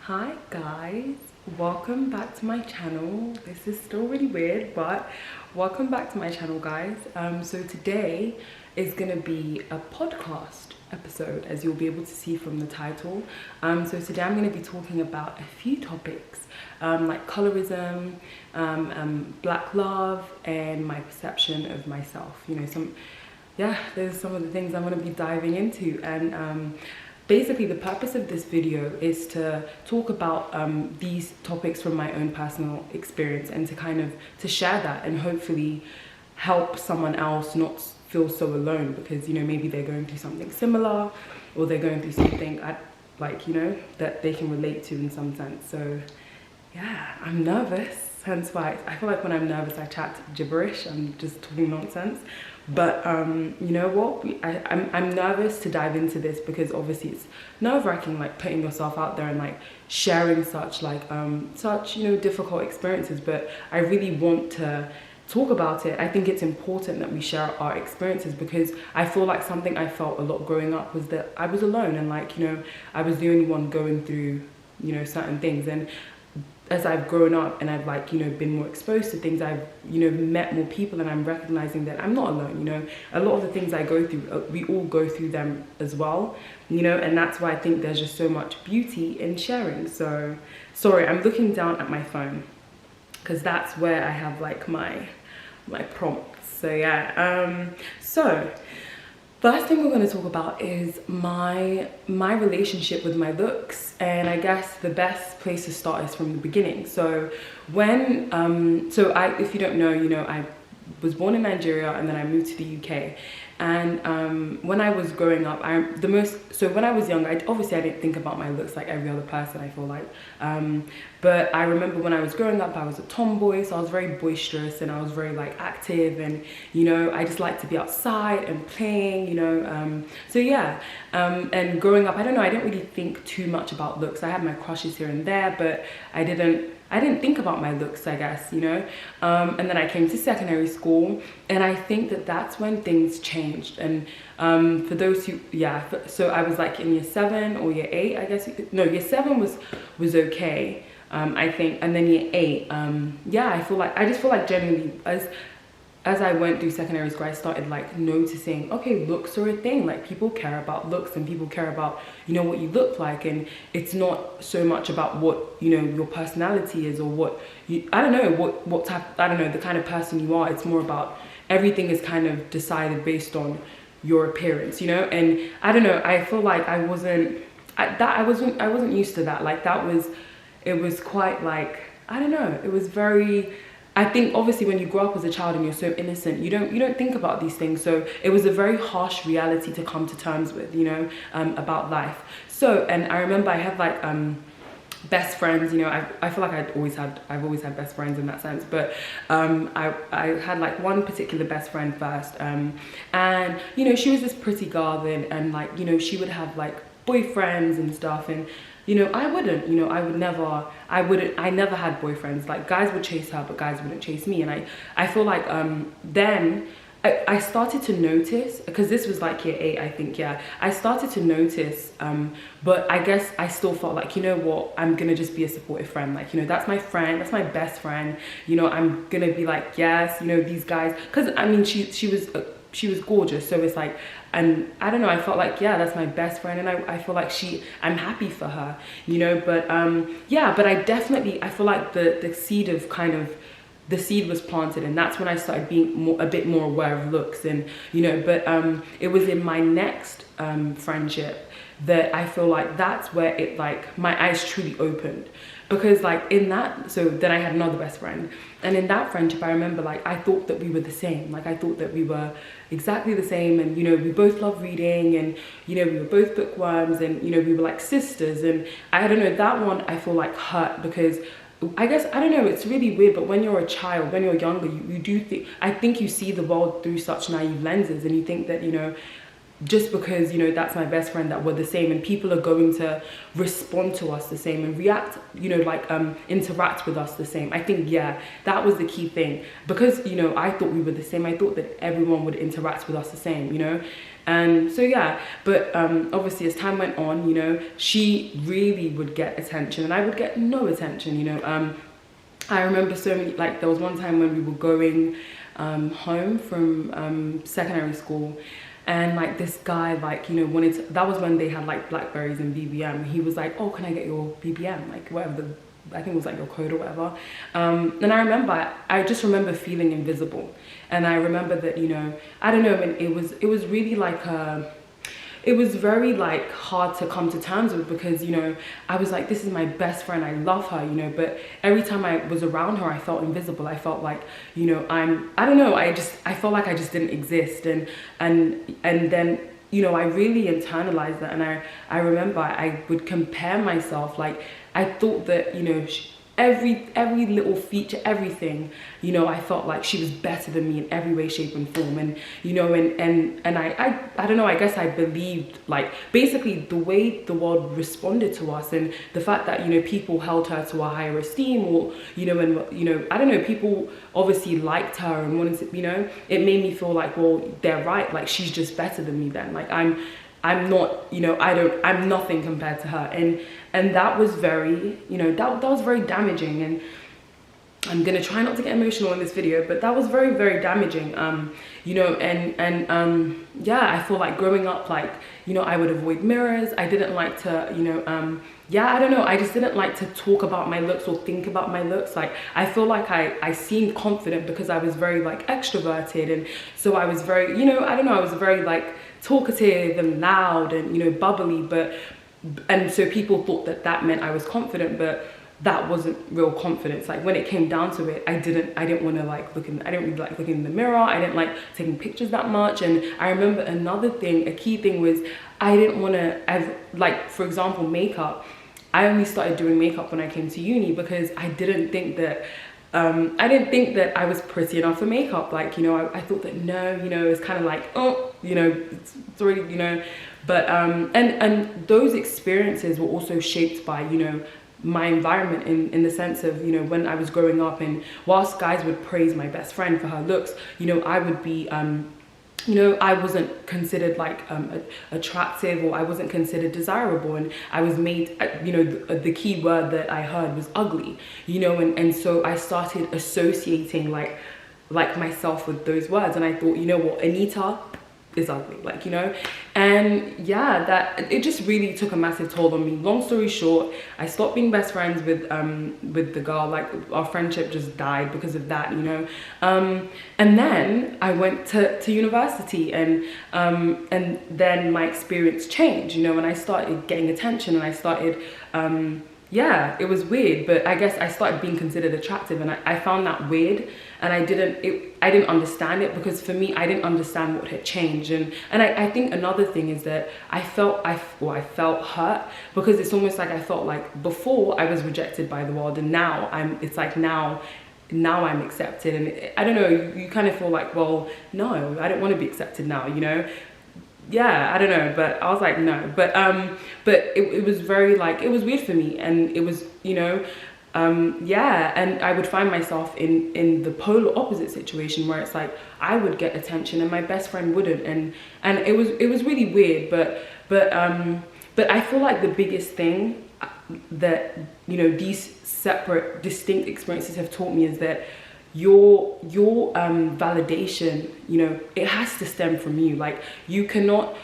Hi guys, welcome back to my channel. This is still really weird, but welcome back to my channel, guys. So today is gonna be a podcast episode, as you'll be able to see from the title. So today I'm gonna be talking about a few topics, like colorism, black love, and my perception of myself. You know, there's some of the things I'm gonna be diving into, and basically, the purpose of this video is to talk about these topics from my own personal experience, and to share that and hopefully help someone else not feel so alone, because maybe they're going through something similar, or they're going through something that they can relate to in some sense. So yeah, I'm nervous, hence why I feel like when I'm nervous I chat gibberish. I'm just talking nonsense. But you know what, I'm nervous to dive into this because obviously it's nerve-wracking, like putting yourself out there and like sharing such difficult experiences. But I really want to talk about it. I think it's important that we share our experiences, because I feel like something I felt a lot growing up was that I was alone, and I was the only one going through certain things. And as I've grown up and I've been more exposed to things, I've met more people, and I'm recognizing that I'm not alone. A lot of the things I go through, we all go through them as well, and that's why I think there's just so much beauty in sharing. So sorry, I'm looking down at my phone because that's where I have like my prompts. So yeah, so first thing we're going to talk about is my relationship with my looks. And I guess the best place to start is from the beginning. So when if you don't know, I was born in Nigeria and then I moved to the UK. And when I was growing up, when I was young, I didn't think about my looks like every other person, I feel like. But I remember when I was growing up, I was a tomboy, so I was very boisterous and I was very like active, and I just liked to be outside and playing, so yeah. And growing up, I don't know, I didn't really think too much about looks. I had my crushes here and there, but I didn't think about my looks, I guess, and then I came to secondary school, and I think that that's when things changed. And for those who, so I was like in year 7 or year 8, I guess. No, year 7 was okay, I think, and then year 8, I just feel like generally as I went through secondary school, I started like noticing, okay, looks are a thing. Like people care about looks, and people care about, what you look like. And it's not so much about what, your personality is, or what you, I don't know, what type, I don't know, the kind of person you are. It's more about everything is kind of decided based on your appearance, And I don't know, I feel like I wasn't used to that. Like it was quite like, I don't know, it was very, I think obviously when you grow up as a child and you're so innocent, you don't think about these things. So it was a very harsh reality to come to terms with, about life. So, and I remember I had like best friends, I feel like I've always had best friends in that sense, but I had like one particular best friend first, and she was this pretty girl then, and like she would have like boyfriends and stuff, and I wouldn't, I never had boyfriends. Like guys would chase her, but guys wouldn't chase me. And I feel like then I started to notice, because this was like year 8, I think, yeah. I started to notice, but I guess I still felt like, what, I'm gonna just be a supportive friend. Like, that's my friend, that's my best friend. I'm gonna be like, yes, these guys, because I mean, she was gorgeous, so it's like, and I don't know, I felt like, yeah, that's my best friend, and I feel like I'm happy for her, but but I feel like the seed was planted, and that's when I started being a bit more aware of looks. And it was in my next friendship that I feel like that's where it, like, my eyes truly opened. Because like in that, so then I had another best friend, and in that friendship I remember, like, I thought that we were the same. Like I thought that we were exactly the same, and we both love reading, and we were both bookworms, and we were like sisters. And I don't know, that one I feel like hurt, because I guess, I don't know, it's really weird, but when you're a child, when you're younger, you do think, I think you see the world through such naive lenses, and you think that just because, you know, that's my best friend, that we're the same, and people are going to respond to us the same and react, you know, like interact with us the same. I think, yeah, that was the key thing, because, you know, I thought we were the same. I thought that everyone would interact with us the same, you know. And so yeah, but obviously as time went on, you know, she really would get attention and I would get no attention, you know. I remember so many, like there was one time when we were going home from secondary school, and like this guy, like, you know, wanted to, that was when they had like Blackberries and BBM. He was like, oh, can I get your BBM, like whatever the, I think it was like your code or whatever. And I remember, I just remember feeling invisible. And I remember that, you know, I don't know, and it was really like it was very like hard to come to terms with, because, you know, I was like, this is my best friend, I love her, you know, but every time I was around her, I felt invisible. I felt like, you know, I don't know, I felt like I just didn't exist. And then, you know, I really internalized that. And I remember I would compare myself, like I thought that, you know, every little feature, everything, you know, I felt like she was better than me in every way, shape and form. And, you know, and I don't know, I guess I believed, like, basically the way the world responded to us, and the fact that, you know, people held her to a higher esteem, or, you know, and, you know, I don't know, people obviously liked her and wanted to, you know, it made me feel like, well, they're right, like she's just better than me then, like I'm not, you know, I'm nothing compared to her. And that was very, you know, that was very damaging. And I'm gonna try not to get emotional in this video, but that was very, very damaging. You know, and yeah, I feel like growing up, like, you know, I would avoid mirrors. I didn't like to, you know, yeah, I don't know, I just didn't like to talk about my looks or think about my looks. Like, I feel like I seemed confident because I was very like extroverted, and so I was very, you know, I don't know, I was very like talkative and loud and, you know, bubbly, and so people thought that meant I was confident, but that wasn't real confidence. Like when it came down to it, I didn't want to like I didn't really like looking in the mirror. I didn't like taking pictures that much. And I remember another thing, a key thing was, I didn't want to, like, for example, makeup. I only started doing makeup when I came to uni, because I didn't think that I was pretty enough for makeup. Like, you know, I thought that, no, you know, it's kind of like, oh, you know, it's already, you know, but and those experiences were also shaped by, you know, my environment, in the sense of, you know, when I was growing up, and whilst guys would praise my best friend for her looks, you know, I would be you know, I wasn't considered like attractive, or I wasn't considered desirable, and I was made, you know, the key word that I heard was ugly, you know, and so I started associating like myself with those words, and I thought, you know what, Anita is ugly, like, you know. And yeah, that it just really took a massive toll on me. Long story short, I stopped being best friends with the girl. Like, our friendship just died because of that, you know. And then I went to university, and then my experience changed, you know, and I started getting attention, and I started yeah, it was weird, but I guess I started being considered attractive, and I found that weird, and I didn't understand it, because for me, I didn't understand what had changed. And I think another thing is that I felt hurt, because it's almost like I felt like before I was rejected by the world, and now it's like now I'm accepted. And I don't know, you kind of feel like, well, no, I don't want to be accepted now, you know. Yeah, I don't know, but I was like, no, but it was very like, it was weird for me, and it was, you know, yeah, and I would find myself in the polar opposite situation, where it's like I would get attention and my best friend wouldn't, and it was really weird, but I feel like the biggest thing that, you know, these separate, distinct experiences have taught me is that your validation, you know, it has to stem from you. Like, you cannot,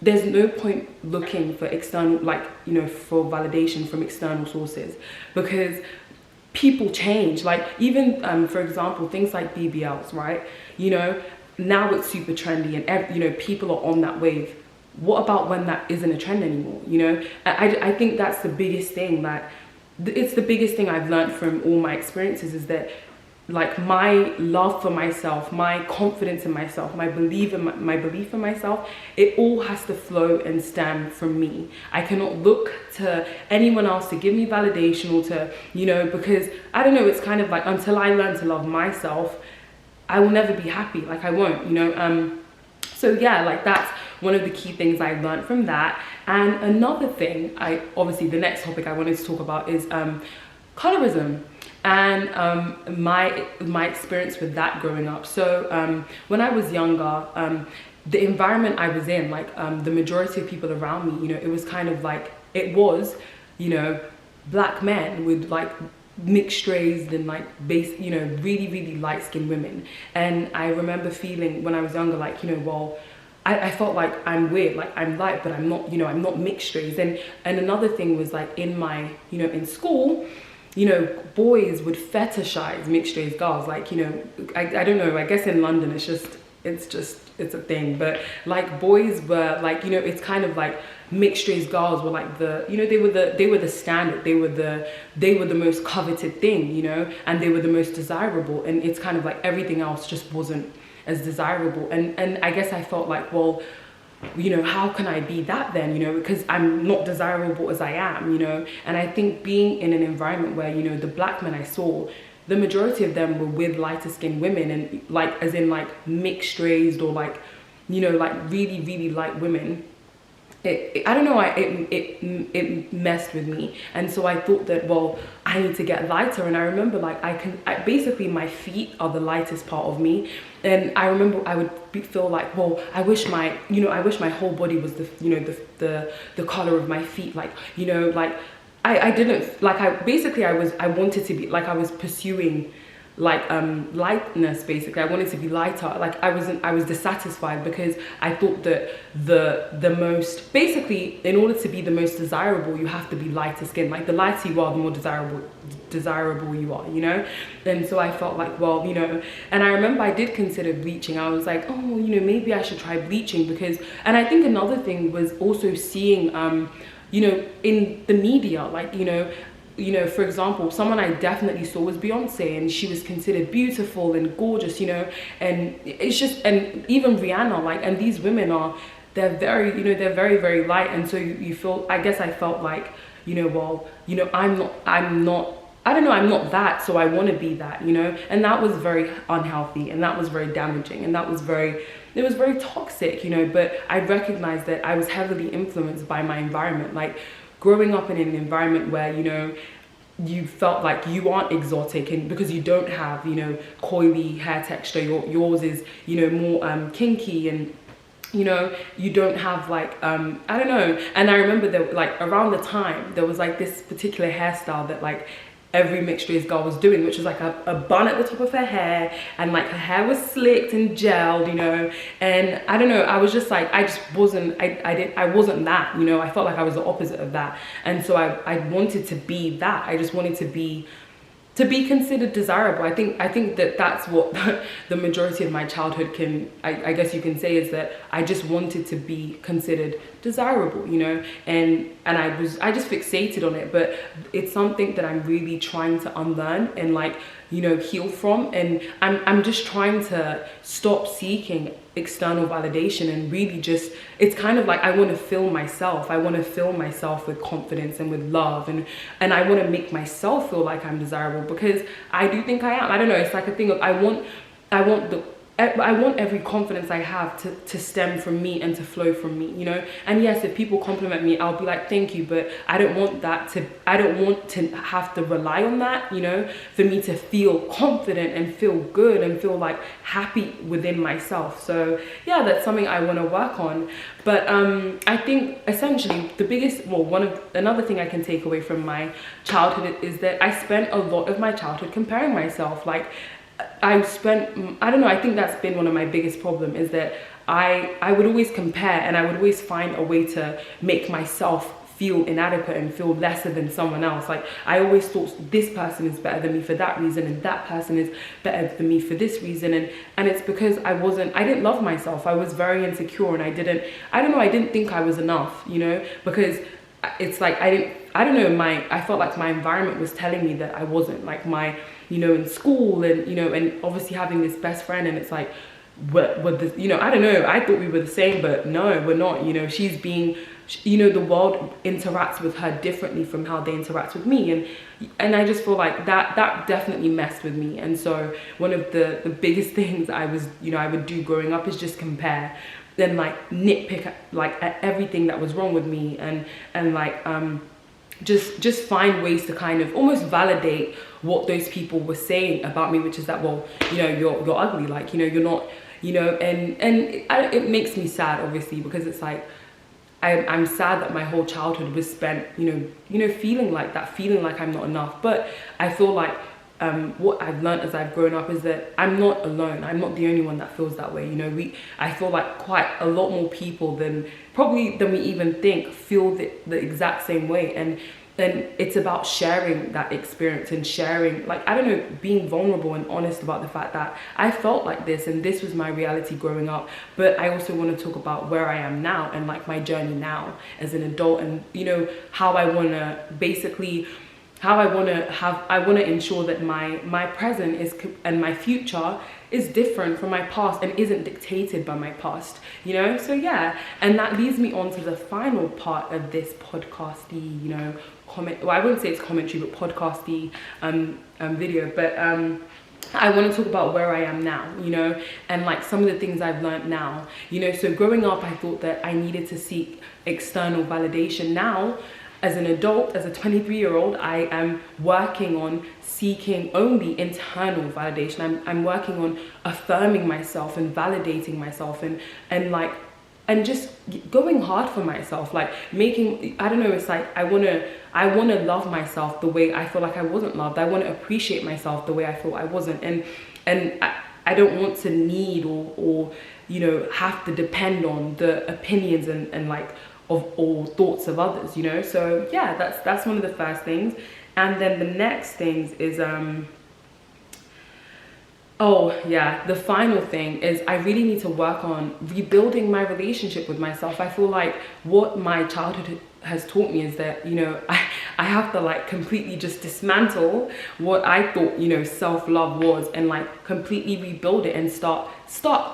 there's no point looking for external, like, you know, for validation from external sources, because people change. Like, even for example, things like BBLs, right? You know, now it's super trendy, and you know, people are on that wave. What about when that isn't a trend anymore? You know, I think that's the biggest thing, that it's the biggest thing I've learned from all my experiences, is that, like, my love for myself, my confidence in myself, my belief in myself, it all has to flow and stem from me. I cannot look to anyone else to give me validation, or to, you know, because I don't know, it's kind of like, until I learn to love myself, I will never be happy. Like, I won't, you know. So yeah, like, that's one of the key things I learned from that. And another thing, obviously the next topic I wanted to talk about is colorism, and my experience with that growing up. So when I was younger, the environment I was in, like the majority of people around me, you know, it was kind of like, it was, you know, black men with like mixed race and like you know, really light-skinned women. And I remember feeling when I was younger, like, you know, well, I felt like I'm weird, like I'm light, but I'm not, you know, I'm not mixed race. And another thing was like in my, you know, in school, you know, boys would fetishize mixed race girls. Like, you know, I don't know, I guess in London it's a thing, but like boys were like, you know, it's kind of like mixed race girls were like the, you know, they were the standard, they were the most coveted thing, you know, and they were the most desirable. And it's kind of like everything else just wasn't as desirable. And I guess I felt like, well, you know, how can I be that then, you know, because I'm not desirable as I am, you know. And I think being in an environment where, you know, the black men I saw, the majority of them were with lighter skinned women, and like, as in like mixed race, or like, you know, like really light women. I don't know, it messed with me. And so I thought that, well, I need to get lighter. And I remember like basically my feet are the lightest part of me. And I remember I would feel like, well, I wish my whole body was the, you know, the color of my feet. Like, you know, like I didn't, like, I wanted to be, like, I was pursuing like lightness. Basically I wanted to be lighter. Like I was dissatisfied because I thought that the most, basically in order to be the most desirable, you have to be lighter skin. Like the lighter you are, the more desirable you are, you know. And so I felt like, well, you know, and I remember I did consider bleaching. I was like, oh, you know, maybe I should try bleaching, because, and I think another thing was also seeing you know, in the media, like, you know, for example, someone I definitely saw was Beyonce, and she was considered beautiful and gorgeous, you know. And it's just, and even Rihanna, like, and these women are, they're very, you know, they're very light. And so you feel, I guess I felt like, you know, well, you know, I'm not, I don't know, I'm not that, so I want to be that, you know. And that was very unhealthy, and that was very damaging, and that was very, it was very toxic, you know. But I recognized that I was heavily influenced by my environment. Like growing up in an environment where, you know, you felt like you aren't exotic, and because you don't have, you know, coily hair texture, yours is, you know, more kinky, and you know, you don't have like I don't know. And I remember that like around the time there was like this particular hairstyle that like every mixed race girl was doing, which was like a bun at the top of her hair, and like her hair was slicked and gelled, you know. And I don't know, I was just like, I just wasn't, I wasn't that, you know. I felt like I was the opposite of that. And so I wanted to be that. I just wanted to be considered desirable. I think that that's what the majority of my childhood can, I guess you can say, is that I just wanted to be considered desirable, you know. And I just fixated on it. But it's something that I'm really trying to unlearn and like, you know, heal from. And I'm just trying to stop seeking external validation, and really just, it's kind of like I want to fill myself. I want to fill myself with confidence and with love, and I want to make myself feel like I'm desirable, because I do think I am. I don't know, it's like a thing of I want every confidence I have to stem from me and to flow from me, you know. And yes, if people compliment me, I'll be like, thank you, but I don't want to have to rely on that, you know, for me to feel confident and feel good and feel like happy within myself. So yeah, that's something I want to work on. But I think essentially the biggest, well, another thing I can take away from my childhood is that I spent a lot of my childhood comparing myself. Like I don't know, I think that's been one of my biggest problems, is that I would always compare, and I would always find a way to make myself feel inadequate and feel lesser than someone else. Like I always thought this person is better than me for that reason, and that person is better than me for this reason. And it's because I didn't love myself. I was very insecure, and I didn't think I was enough, you know, because it's like I felt like my environment was telling me that I wasn't, like my, you know, in school, and you know, and obviously having this best friend, and it's like what the, you know, I don't know, I thought we were the same, but no, we're not, you know. She's being, you know, the world interacts with her differently from how they interact with me, and I just feel like that definitely messed with me. And so one of the biggest things I would do growing up is just compare. then like nitpick at everything that was wrong with me, and like just find ways to kind of almost validate what those people were saying about me, which is that, well, you know, you're ugly, like, you know, you're not, you know, and it makes me sad, obviously, because it's like I'm sad that my whole childhood was spent, you know, feeling like that, feeling like I'm not enough. But I feel like what I've learned as I've grown up is that I'm not alone. I'm not the only one that feels that way. You know, I feel like quite a lot more people than we even think feel the exact same way. And then it's about sharing that experience and sharing, like, I don't know, being vulnerable and honest about the fact that I felt like this and this was my reality growing up. But I also want to talk about where I am now and like my journey now as an adult, and, you know, how I want to basically, I want to ensure that my present is, and my future is different from my past and isn't dictated by my past, you know? So yeah, and that leads me on to the final part of this podcasty, you know, well, I wouldn't say it's commentary, but podcasty video. But I want to talk about where I am now, you know, and like some of the things I've learned now, you know. So growing up, I thought that I needed to seek external validation. Now, as an adult, as a 23-year-old, I am working on seeking only internal validation. I'm working on affirming myself and validating myself, and just going hard for myself, like making, I don't know, it's like I want to love myself the way I feel like I wasn't loved. I want to appreciate myself the way I thought I wasn't, and I don't want to need or you know, have to depend on the opinions and like of all thoughts of others, you know. So yeah, that's one of the first things. And then the next things is oh yeah, the final thing is I really need to work on rebuilding my relationship with myself. I feel like what my childhood has taught me is that, you know, I have to like completely just dismantle what I thought, you know, self-love was, and like completely rebuild it and start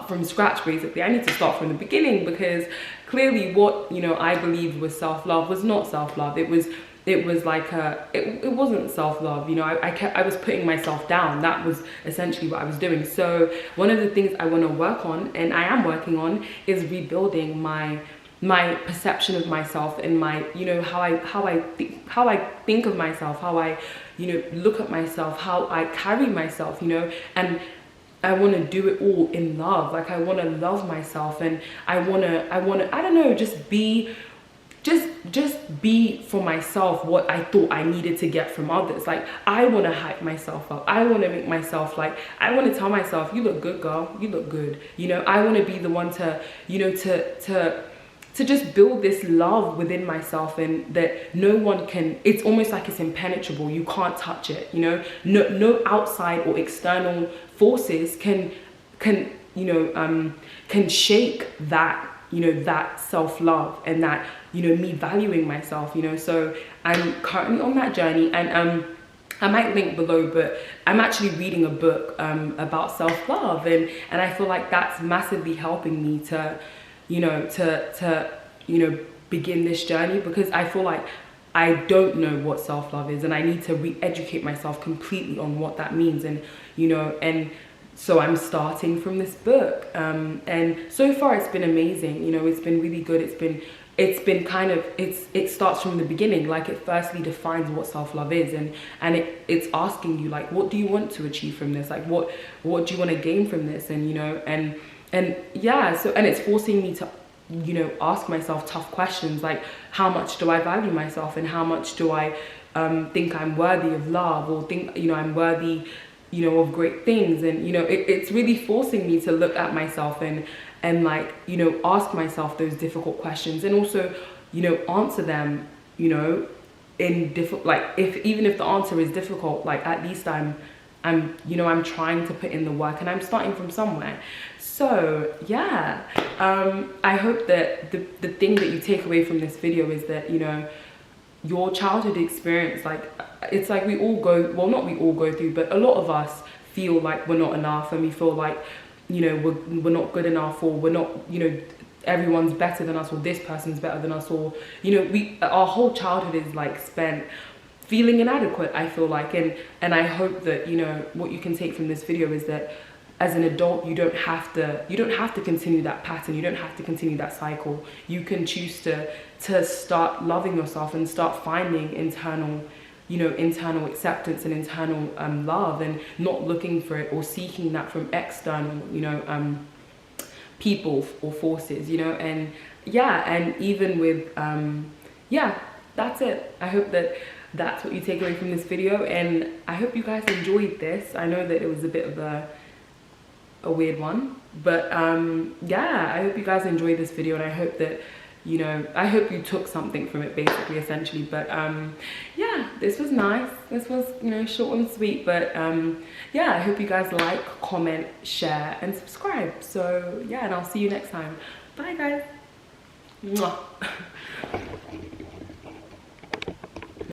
from scratch. Basically, I need to start from the beginning, because clearly what, you know, I believed was self-love was not self-love. It was like it wasn't self-love, you know. I was putting myself down. That was essentially what I was doing. So one of the things I want to work on, and I am working on, is rebuilding my perception of myself, and my, you know, how I think of myself, how I, you know, look at myself, how I carry myself, you know. And I want to do it all in love. Like, I want to love myself, and I want to I don't know, just be for myself what I thought I needed to get from others. Like, I want to hype myself up. I want to make myself, like, I want to tell myself, you look good, girl, you look good, you know. I want to be the one to, you know, to just build this love within myself, and that no one can, it's almost like it's impenetrable. You can't touch it, you know. No outside or external forces can you know, can shake that, you know, that self-love and that, you know, me valuing myself, you know. So I'm currently on that journey, and I might link below, but I'm actually reading a book about self-love, and I feel like that's massively helping me to, you know, you know, begin this journey, because I feel like I don't know what self-love is, and I need to re-educate myself completely on what that means. And, you know, and so I'm starting from this book, and so far it's been amazing, you know. It's been really good. It's been kind of, it starts from the beginning. Like, it firstly defines what self-love is, and it's asking you, like, what do you want to achieve from this? Like, what do you want to gain from this? And, you know, and yeah, so, and it's forcing me to, you know, ask myself tough questions, like, how much do I value myself, and how much do I think I'm worthy of love, or think, you know, I'm worthy, you know, of great things. And, you know, it's really forcing me to look at myself and like, you know, ask myself those difficult questions, and also, you know, answer them, you know, in different, like, even if the answer is difficult, like, at least I'm you know, I'm trying to put in the work, and I'm starting from somewhere. So yeah, I hope that the thing that you take away from this video is that, you know, your childhood experience, like, it's like we all go, well, not we all go through, but a lot of us feel like we're not enough, and we feel like, you know, we're not good enough, or we're not, you know, everyone's better than us, or this person's better than us, or, you know, our whole childhood is like spent feeling inadequate, I feel like. And I hope that, you know, what you can take from this video is that as an adult, you don't have to continue that pattern. You don't have to continue that cycle. You can choose to start loving yourself and start finding internal, you know, internal acceptance and internal love, and not looking for it or seeking that from external, you know, people or forces, you know. And yeah, and even with yeah, that's it. I hope that that's what you take away from this video, and I hope you guys enjoyed this. I know that it was a bit of a weird one, but yeah, I hope you guys enjoyed this video, and I hope that, you know, I hope you took something from it, basically, essentially. But yeah, this was nice. This was, you know, short and sweet, but yeah, I hope you guys like, comment, share, and subscribe. So yeah, and I'll see you next time. Bye guys. Mwah.